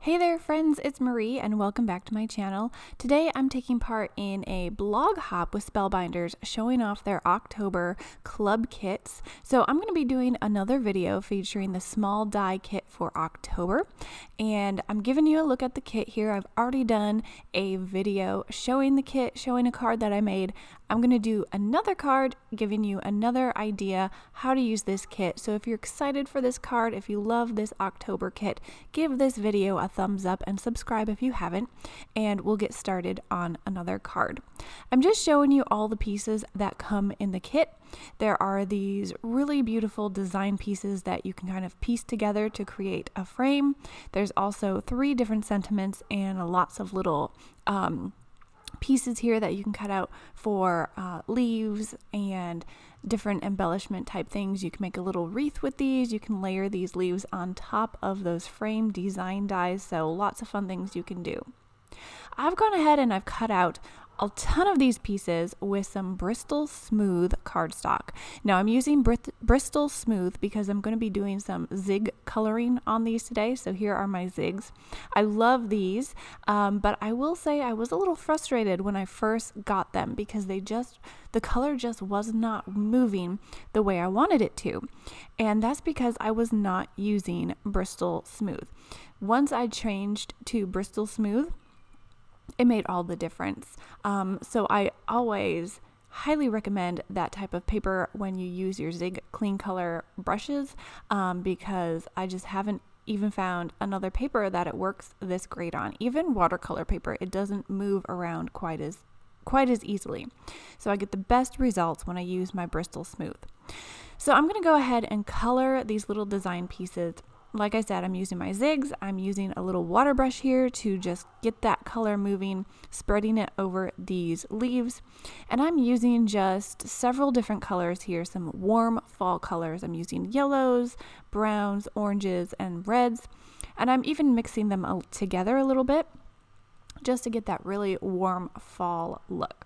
Hey there friends, it's Marie and welcome back to my channel. Today I'm taking part in a blog hop with Spellbinders showing off their October club kits. So I'm going to be doing another video featuring the small die kit for October, and I'm giving you a look at the kit here. I've already done a video showing the kit, showing a card that I made. I'm going to do another card giving you another idea how to use this kit. So if you're excited for this card, if you love this October kit, give this video a thumbs up and subscribe if you haven't, and we'll get started on another card. I'm just showing you all the pieces that come in the kit. There are these really beautiful design pieces that you can kind of piece together to create a frame. There's also 3 different sentiments and lots of little pieces here that you can cut out for leaves and different embellishment type things. You can make a little wreath with these. You can layer these leaves on top of those frame design dies. So lots of fun things you can do. I've gone ahead and I've cut out a ton of these pieces with some Bristol Smooth cardstock. Now I'm using Bristol Smooth because I'm going to be doing some zig coloring on these today. So here are my zigs. I love these, but I will say I was a little frustrated when I first got them because the color just was not moving the way I wanted it to. And that's because I was not using Bristol Smooth. Once I changed to Bristol Smooth, it made all the difference. So I always highly recommend that type of paper when you use your Zig Clean Color brushes, because I just haven't even found another paper that it works this great on. Even watercolor paper, it doesn't move around quite as easily. So I get the best results when I use my Bristol Smooth. So I'm going to go ahead and color these little design pieces. Like I said, I'm using my zigs. I'm using a little water brush here to just get that color moving, spreading it over these leaves. And I'm using just several different colors here, some warm fall colors. I'm using yellows, browns, oranges, and reds. And I'm even mixing them together a little bit just to get that really warm fall look.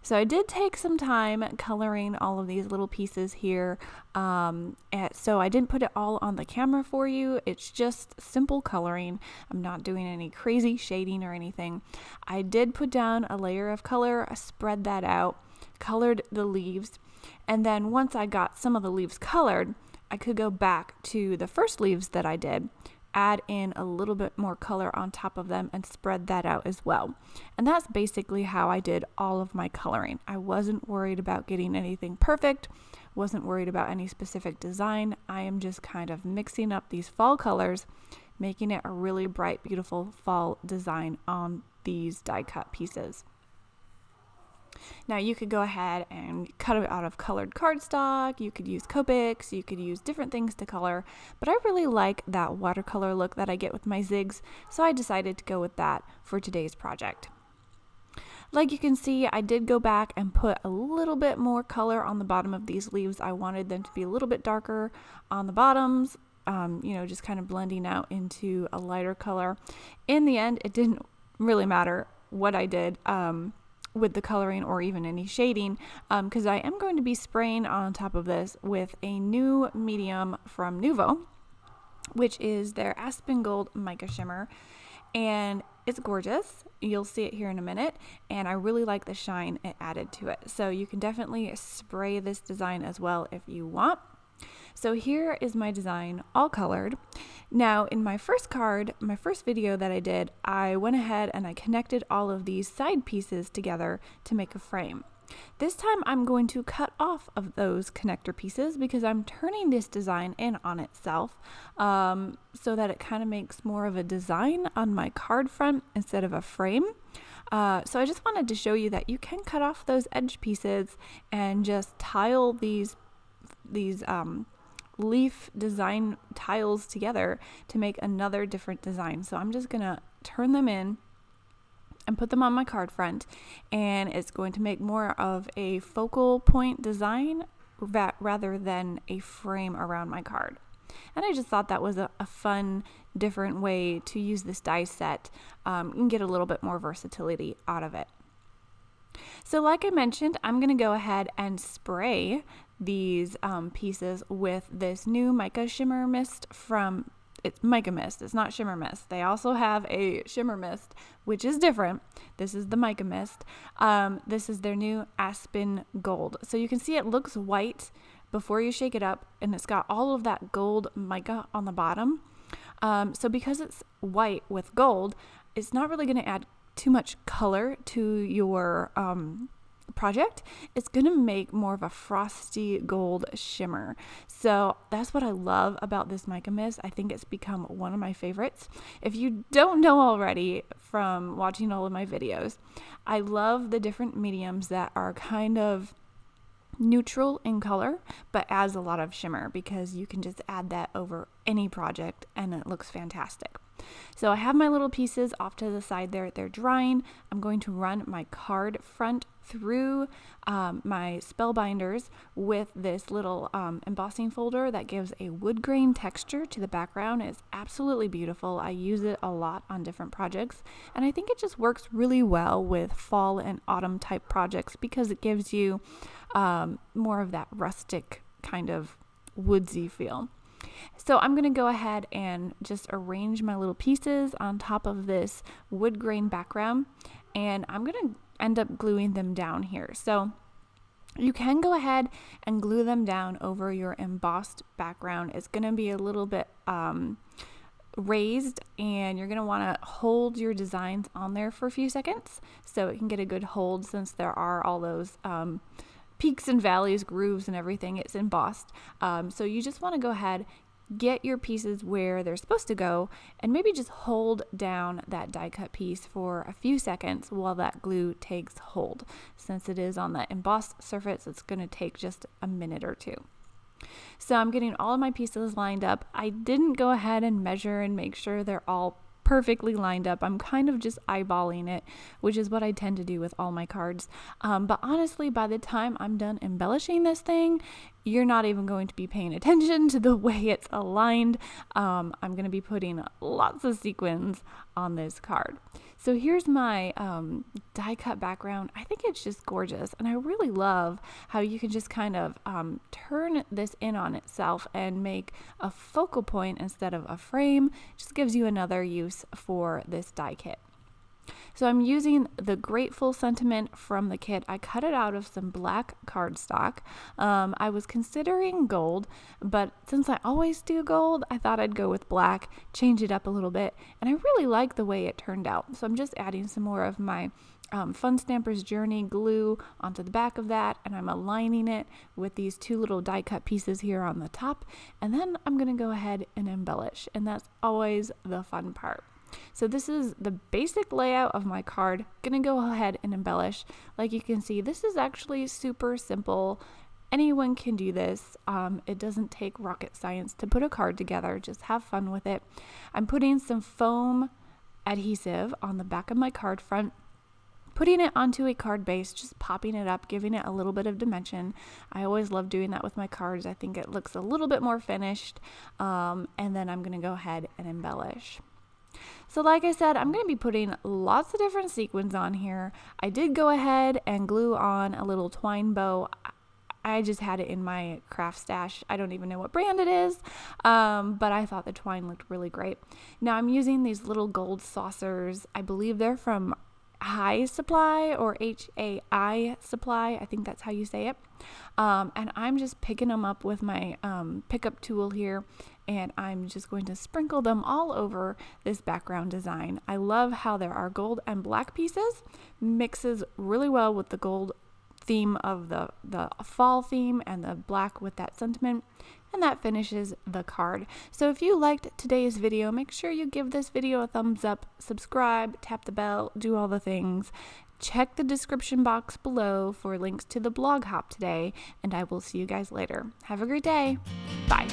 So I did take some time coloring all of these little pieces here, so I didn't put it all on the camera for you. It's just simple coloring. I'm not doing any crazy shading or anything. I did put down a layer of color, I spread that out, colored the leaves, and then once I got some of the leaves colored, I could go back to the first leaves that I did, add in a little bit more color on top of them and spread that out as well. And that's basically how I did all of my coloring. I wasn't worried about getting anything perfect, wasn't worried about any specific design. I am just kind of mixing up these fall colors, making it a really bright, beautiful fall design on these die cut pieces. Now you could go ahead and cut it out of colored cardstock, you could use Copics, you could use different things to color, but I really like that watercolor look that I get with my zigs, so I decided to go with that for today's project. Like you can see, I did go back and put a little bit more color on the bottom of these leaves. I wanted them to be a little bit darker on the bottoms, just kind of blending out into a lighter color. In the end, it didn't really matter what I did with the coloring or even any shading, because I am going to be spraying on top of this with a new medium from Nuvo, which is their Aspen Gold Mica Shimmer, and it's gorgeous. You'll see it here in a minute, and I really like the shine it added to it. So you can definitely spray this design as well if you want. So here is my design all colored. Now in my first video that I did, I went ahead and I connected all of these side pieces together to make a frame. This time I'm going to cut off of those connector pieces because I'm turning this design in on itself, so that it kind of makes more of a design on my card front instead of a frame. So I just wanted to show you that you can cut off those edge pieces and just tile these leaf design tiles together to make another different design. So I'm just gonna turn them in and put them on my card front, and it's going to make more of a focal point design rather than a frame around my card. And I just thought that was a fun, different way to use this die set and get a little bit more versatility out of it. So like I mentioned, I'm going to go ahead and spray these pieces with this new Mica Shimmer Mist from it's Mica mist. It's not shimmer mist. They also have a shimmer mist, which is different. This is the Mica mist. This is their new Aspen Gold. So you can see it looks white before you shake it up, and it's got all of that gold mica on the bottom. So because it's white with gold, it's not really going to add too much color to your project. It's going to make more of a frosty gold shimmer. So that's what I love about this Mica mist. I think it's become one of my favorites. If you don't know already from watching all of my videos, I love the different mediums that are kind of neutral in color but adds a lot of shimmer, because you can just add that over any project and it looks fantastic. So I have my little pieces off to the side there. They're drying. I'm going to run my card front through my Spellbinders with this little embossing folder that gives a wood grain texture to the background. It's absolutely beautiful. I use it a lot on different projects, and I think it just works really well with fall and autumn type projects because it gives you more of that rustic kind of woodsy feel. So I'm going to go ahead and just arrange my little pieces on top of this wood grain background, and I'm going to end up gluing them down here. So you can go ahead and glue them down over your embossed background. It's going to be a little bit raised, and you're going to want to hold your designs on there for a few seconds so it can get a good hold, since there are all those peaks and valleys, grooves and everything. It's embossed. So you just want to go ahead, get your pieces where they're supposed to go, and maybe just hold down that die cut piece for a few seconds while that glue takes hold. Since it is on that embossed surface, it's going to take just a minute or two. So I'm getting all of my pieces lined up. I didn't go ahead and measure and make sure they're all perfectly lined up. I'm kind of just eyeballing it, which is what I tend to do with all my cards. But honestly, by the time I'm done embellishing this thing, you're not even going to be paying attention to the way it's aligned. I'm going to be putting lots of sequins on this card. So here's my die cut background. I think it's just gorgeous, and I really love how you can just kind of turn this in on itself and make a focal point instead of a frame. It just gives you another use for this die kit. So I'm using the Grateful Sentiment from the kit. I cut it out of some black cardstock. I was considering gold, but since I always do gold, I thought I'd go with black, change it up a little bit, and I really like the way it turned out. So I'm just adding some more of my Fun Stamper's Journey glue onto the back of that, and I'm aligning it with these two little die cut pieces here on the top, and then I'm going to go ahead and embellish, and that's always the fun part. So this is the basic layout of my card. Gonna go ahead and embellish. Like you can see, this is actually super simple. Anyone can do this. It doesn't take rocket science to put a card together. Just have fun with it. I'm putting some foam adhesive on the back of my card front, putting it onto a card base, just popping it up, giving it a little bit of dimension. I always love doing that with my cards. I think it looks a little bit more finished. And then I'm gonna go ahead and embellish. So like I said, I'm going to be putting lots of different sequins on here. I did go ahead and glue on a little twine bow. I just had it in my craft stash. I don't even know what brand it is, but I thought the twine looked really great. Now I'm using these little gold saucers. I believe they're from High Supply or HAI Supply. I think that's how you say it. And I'm just picking them up with my pickup tool here, and I'm just going to sprinkle them all over this background design. I love how there are gold and black pieces, mixes really well with the gold theme of the fall theme and the black with that sentiment, and that finishes the card. So if you liked today's video, make sure you give this video a thumbs up, subscribe, tap the bell, do all the things. Check the description box below for links to the blog hop today, and I will see you guys later. Have a great day. Bye.